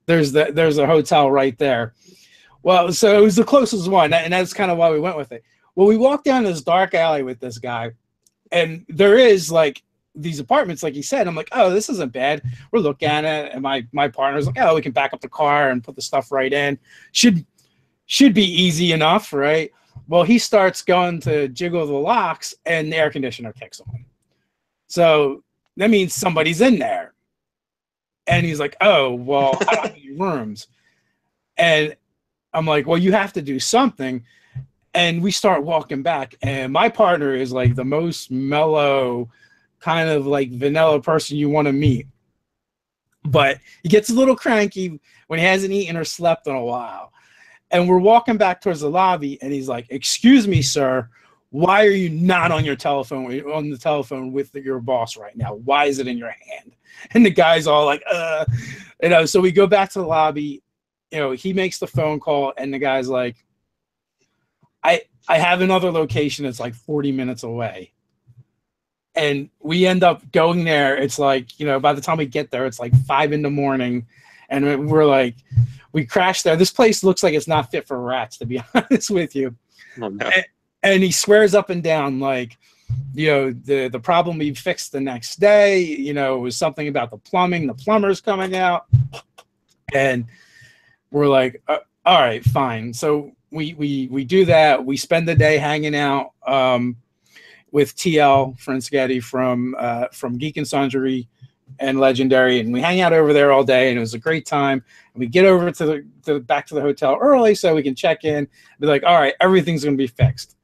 hotel right there. Well, so it was the closest one, and that's kind of why we went with it. Well, we walked down this dark alley with this guy, and there is like these apartments, like he said. I'm like, oh, this isn't bad. We're looking at it, and my partner's like, oh, we can back up the car and put the stuff right in. Should be easy enough, right? Well, he starts going to jiggle the locks, and the air conditioner kicks on. So that means somebody's in there. And he's like, oh, well, I don't have any rooms. And I'm like, well, you have to do something. And we start walking back, and my partner is like the most mellow, kind of like vanilla person you want to meet. But he gets a little cranky when he hasn't eaten or slept in a while. And we're walking back towards the lobby, and he's like, excuse me, sir, why are you not on the telephone with your boss right now? Why is it in your hand? And the guy's all like, you know, so we go back to the lobby, you know, he makes the phone call, and the guy's like, I have another location that's like 40 minutes away. And we end up going there. It's like, you know, by the time we get there, it's like 5 a.m. And we're like, we crashed there. This place looks like it's not fit for rats, to be honest with you. Oh, no. And he swears up and down, like, you know, the problem we fixed the next day, you know, it was something about the plumbing, the plumber's coming out. And we're like, all right, fine. So we do that. We spend the day hanging out with TL Franschetti from Geek and Sundry and Legendary, and we hang out over there all day, and it was a great time. And we get over to the back to the hotel early so we can check in, be like, all right, everything's going to be fixed.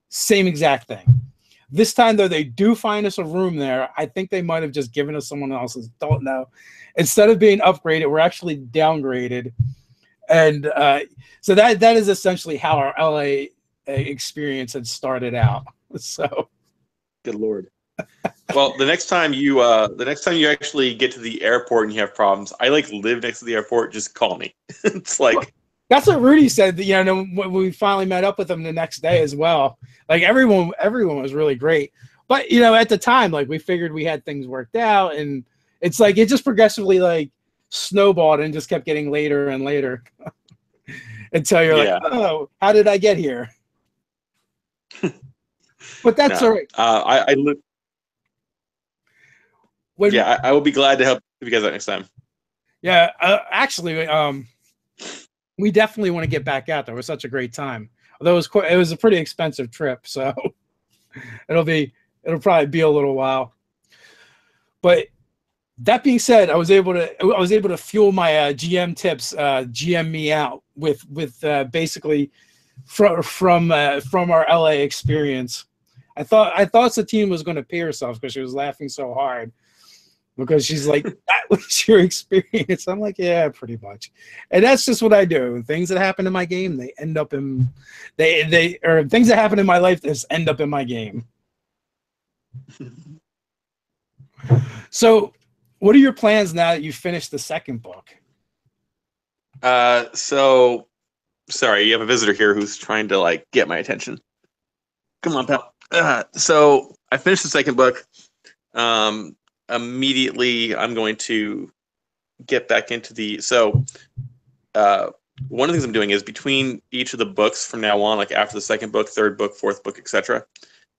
Same exact thing. This time, though, they do find us a room there. I think they might have just given us someone else's. Don't know. Instead of being upgraded, we're actually downgraded. And so that is essentially how our LA experience had started out. So, good Lord. Well, the next time you actually get to the airport and you have problems, I like live next to the airport. Just call me. It's like that's what Ruty said. You know, when we finally met up with him the next day as well. Like everyone was really great. But you know, at the time, like we figured we had things worked out, and it's like it just progressively like snowballed and just kept getting later and later until you're like, oh, how did I get here? But that's all right. I will be glad to help you guys out next time. Yeah, actually, we definitely want to get back out there. It was such a great time. Although it was a pretty expensive trip, so it'll probably be a little while. But that being said, I was able to fuel my GM tips, GM me out with basically from our LA experience. I thought Satine was going to pee herself because she was laughing so hard, because she's like, that was your experience. I'm like, yeah, pretty much. And that's just what I do. Things that happen in my game, they end up in or things that happen in my life just end up in my game. So what are your plans now that you've finished the second book? So sorry, you have a visitor here who's trying to like get my attention. Come on, pal. So I finished the second book. Immediately I'm going to get back into one of the things I'm doing is between each of the books from now on, like after the second book, third book, fourth book, etc.,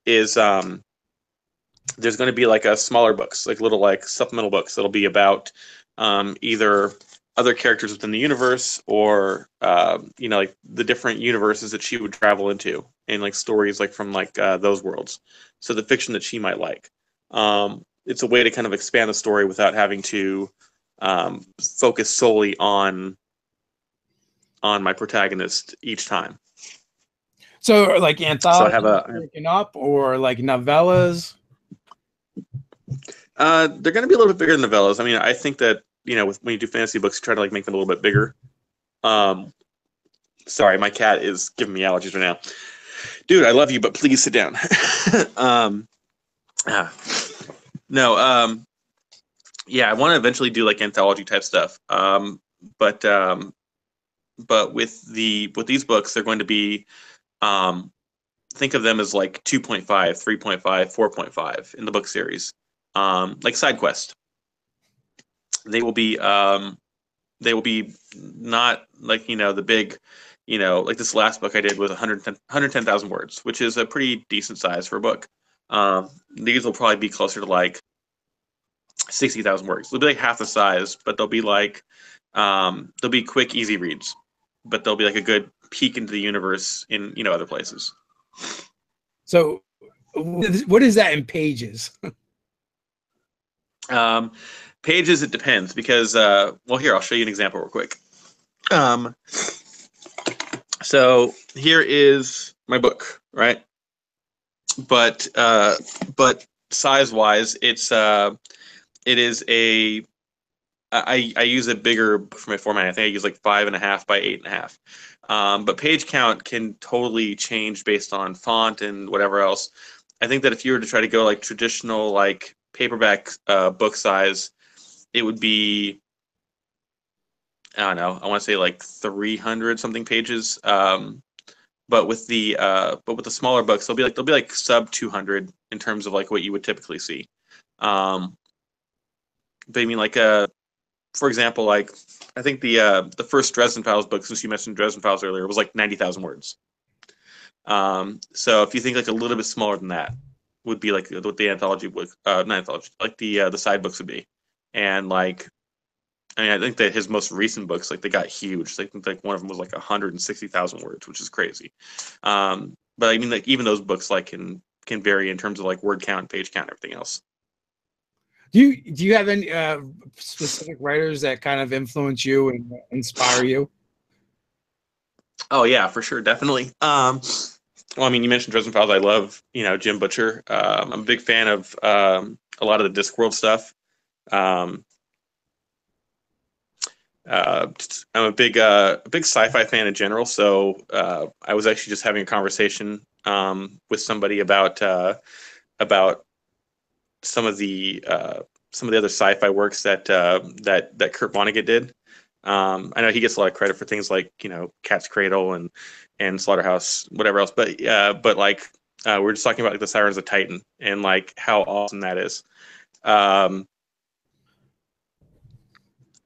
is there's going to be like a smaller books, like little like supplemental books that'll be about either other characters within the universe or you know, like the different universes that she would travel into, and like stories like from like those worlds. So the fiction that she might like. It's a way to kind of expand the story without having to focus solely on my protagonist each time. So like anthology, breaking up, or like novellas? They're going to be a little bit bigger than novellas. I mean, I think that, when you do fantasy books, you try to like make them a little bit bigger. Sorry, my cat is giving me allergies right now. Dude, I love you, but please sit down. No, yeah, I want to eventually do like anthology type stuff. But with these books, they're going to be, think of them as like 2.5, 3.5, 4.5 in the book series, like side quest. They will be not like, the big, like this last book I did was 110,000 words, which is a pretty decent size for a book. These will probably be closer to like 60,000 words. They'll be like half the size, but they'll be like, they'll be quick, easy reads, but they'll be like a good peek into the universe in, other places. So what is that in pages? Pages, it depends because, well, here, I'll show you an example real quick. So here is my book, right? But size-wise, it is I use a bigger book for my format. I think I use like 5.5 by 8.5. But page count can totally change based on font and whatever else. I think that if you were to try to go like traditional like paperback book size, it would be, I don't know, I want to say like 300 something pages. But with the smaller books, they'll be like sub 200 in terms of like what you would typically see. But I mean, like for example, like I think the first Dresden Files book, since you mentioned Dresden Files earlier, was like 90,000 words. So if you think like a little bit smaller than that would be like what the anthology would, not anthology, like the side books would be. And like, I mean, I think that his most recent books, like they got huge. I think like one of them was like 160,000 words, which is crazy. But I mean, like even those books like can vary in terms of like word count, page count, and everything else. Do you have any specific writers that kind of influence you and inspire you? Oh yeah, for sure, definitely. Well, I mean, you mentioned Dresden Files. I love, Jim Butcher. I'm a big fan of a lot of the Discworld stuff. I'm a big sci-fi fan in general. So I was actually just having a conversation with somebody about some of the other sci-fi works that Kurt Vonnegut did. I know he gets a lot of credit for things like Cat's Cradle and Slaughterhouse, whatever else. But like we're just talking about like the Sirens of Titan and like how awesome that is.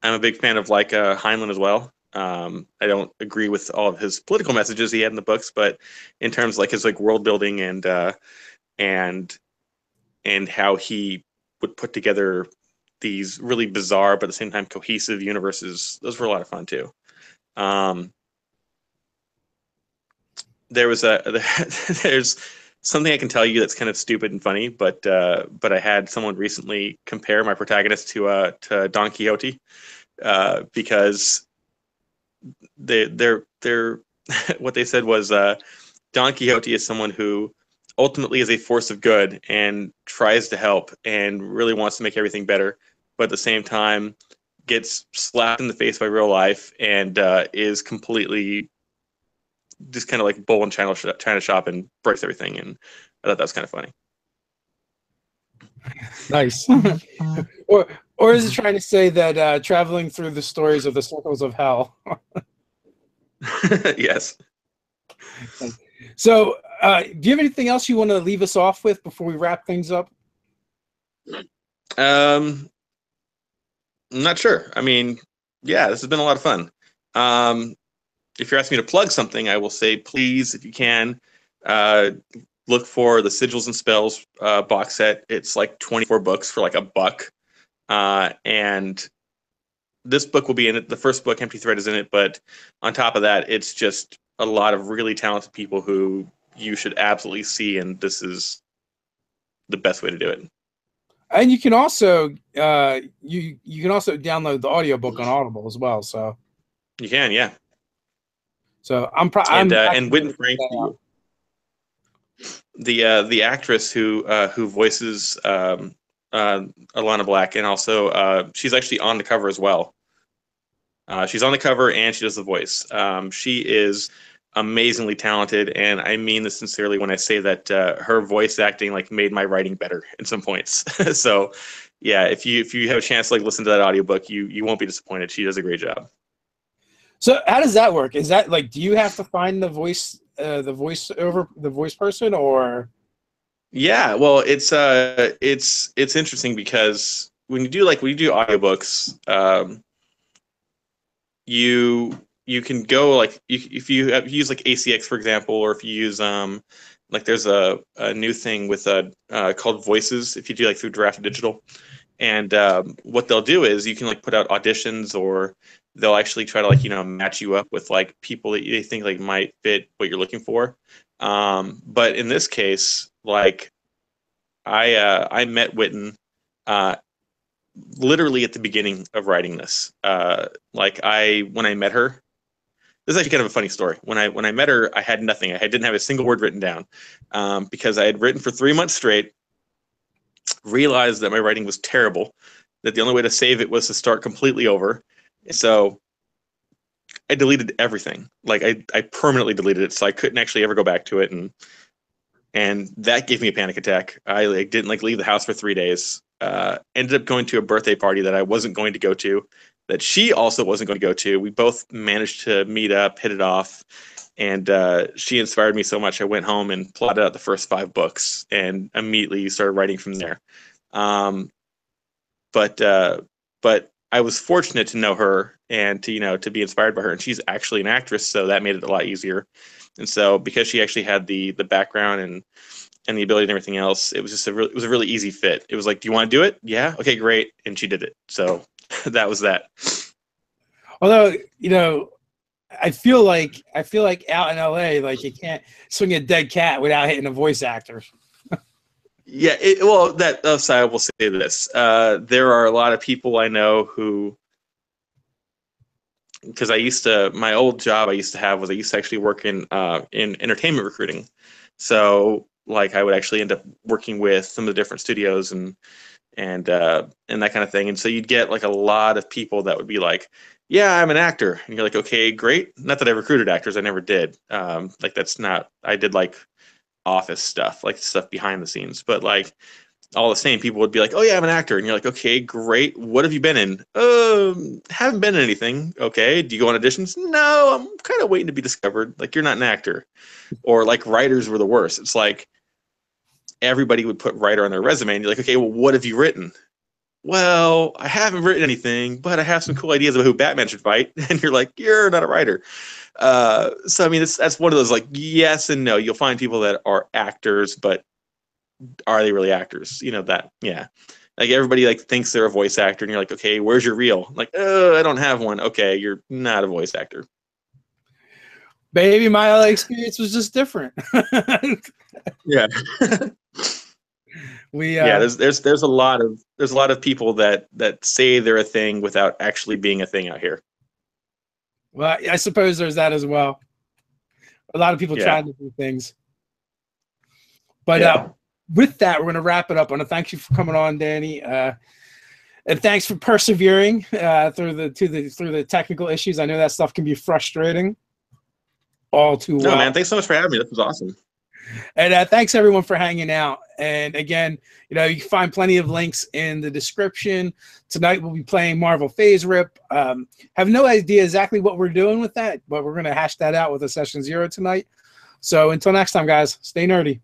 I'm a big fan of like Heinlein as well. I don't agree with all of his political messages he had in the books, but in terms of like his like world building and how he would put together these really bizarre but at the same time cohesive universes, those were a lot of fun too. There's something I can tell you that's kind of stupid and funny, but I had someone recently compare my protagonist to Don Quixote because they're what they said was Don Quixote is someone who ultimately is a force of good and tries to help and really wants to make everything better, but at the same time gets slapped in the face by real life and is completely just kind of like bull in China shop and breaks everything. And I thought that was kind of funny. Nice. or is it trying to say that traveling through the stories of the circles of hell? Yes. So do you have anything else you want to leave us off with before we wrap things up? I'm not sure. I mean, yeah, this has been a lot of fun. If you're asking me to plug something, I will say, please, if you can, look for the Sigils and Spells box set. It's like 24 books for like $1. And this book will be in it. The first book, Empty Thread, is in it. But on top of that, it's just a lot of really talented people who you should absolutely see. And this is the best way to do it. And you can also you can also download the audiobook on Audible as well. So you can, yeah. So and Whitten Frank, the actress who voices Alana Black, and also she's actually on the cover as well. She's on the cover and she does the voice. She is amazingly talented, and I mean this sincerely when I say that her voice acting like made my writing better in some points. So, yeah, if you have a chance to like listen to that audiobook, you won't be disappointed. She does a great job. So how does that work? Is that like, do you have to find the voice person, or? Yeah, well, it's interesting because when you do audiobooks, you can go like if you use like ACX for example, or if you use like there's a new thing with called Voices if you do like through Draft Digital, and what they'll do is you can like put out auditions, or they'll actually try to like match you up with like people that they think like might fit what you're looking for. But in this case, like I met Witten literally at the beginning of writing this. When I met her, this is actually kind of a funny story. When I met her, I had nothing. I didn't have a single word written down because I had written for 3 months straight. Realized that my writing was terrible. That the only way to save it was to start completely over. So I deleted everything. Like I permanently deleted it, so I couldn't actually ever go back to it, and that gave me a panic attack. I like didn't like leave the house for 3 days. Ended up going to a birthday party that I wasn't going to go to, that she also wasn't going to go to. We both managed to meet up, hit it off, and she inspired me so much. I went home and plotted out the first 5 books and immediately started writing from there. But I was fortunate to know her and to be inspired by her, and she's actually an actress, so that made it a lot easier. And so because she actually had the background and the ability and everything else, it was just a really easy fit. It was like, do you want to do it? Yeah. Okay, great. And she did it. So that was that. Although, I feel like out in LA, like you can't swing a dead cat without hitting a voice actor. Yeah. I will say this. There are a lot of people I know who, because my old job I used to actually work in entertainment recruiting. So like I would actually end up working with some of the different studios and that kind of thing. And so you'd get like a lot of people that would be like, yeah, I'm an actor. And you're like, okay, great. Not that I recruited actors. I never did. Like that's not, I did like office stuff, like stuff behind the scenes, but like all the same, people would be like, oh yeah, I'm an actor. And you're like, okay, great. What have you been in? Haven't been in anything. Okay. Do you go on auditions? No, I'm kind of waiting to be discovered. Like you're not an actor. Or like writers were the worst. It's like everybody would put writer on their resume and you're like, okay, well, what have you written? Well, I haven't written anything, but I have some cool ideas about who Batman should fight. And you're like, you're not a writer. So, I mean, that's one of those like yes and no. You'll find people that are actors, but are they really actors? Yeah. Like everybody like thinks they're a voice actor and you're like, okay, where's your reel? Like, I don't have one. Okay, you're not a voice actor. Baby, my LA experience was just different. Yeah. There's a lot of people that say they're a thing without actually being a thing out here. Well, I suppose there's that as well. A lot of people trying to do things. But with that, we're going to wrap it up. I want to thank you for coming on, Danny, and thanks for persevering through the technical issues. I know that stuff can be frustrating. All too well. No, man, thanks so much for having me. This was awesome. And thanks everyone for hanging out. And again, you can find plenty of links in the description. Tonight we'll be playing Marvel Phase Rip. Have no idea exactly what we're doing with that, but we're going to hash that out with a Session 0 tonight. So until next time, guys, stay nerdy.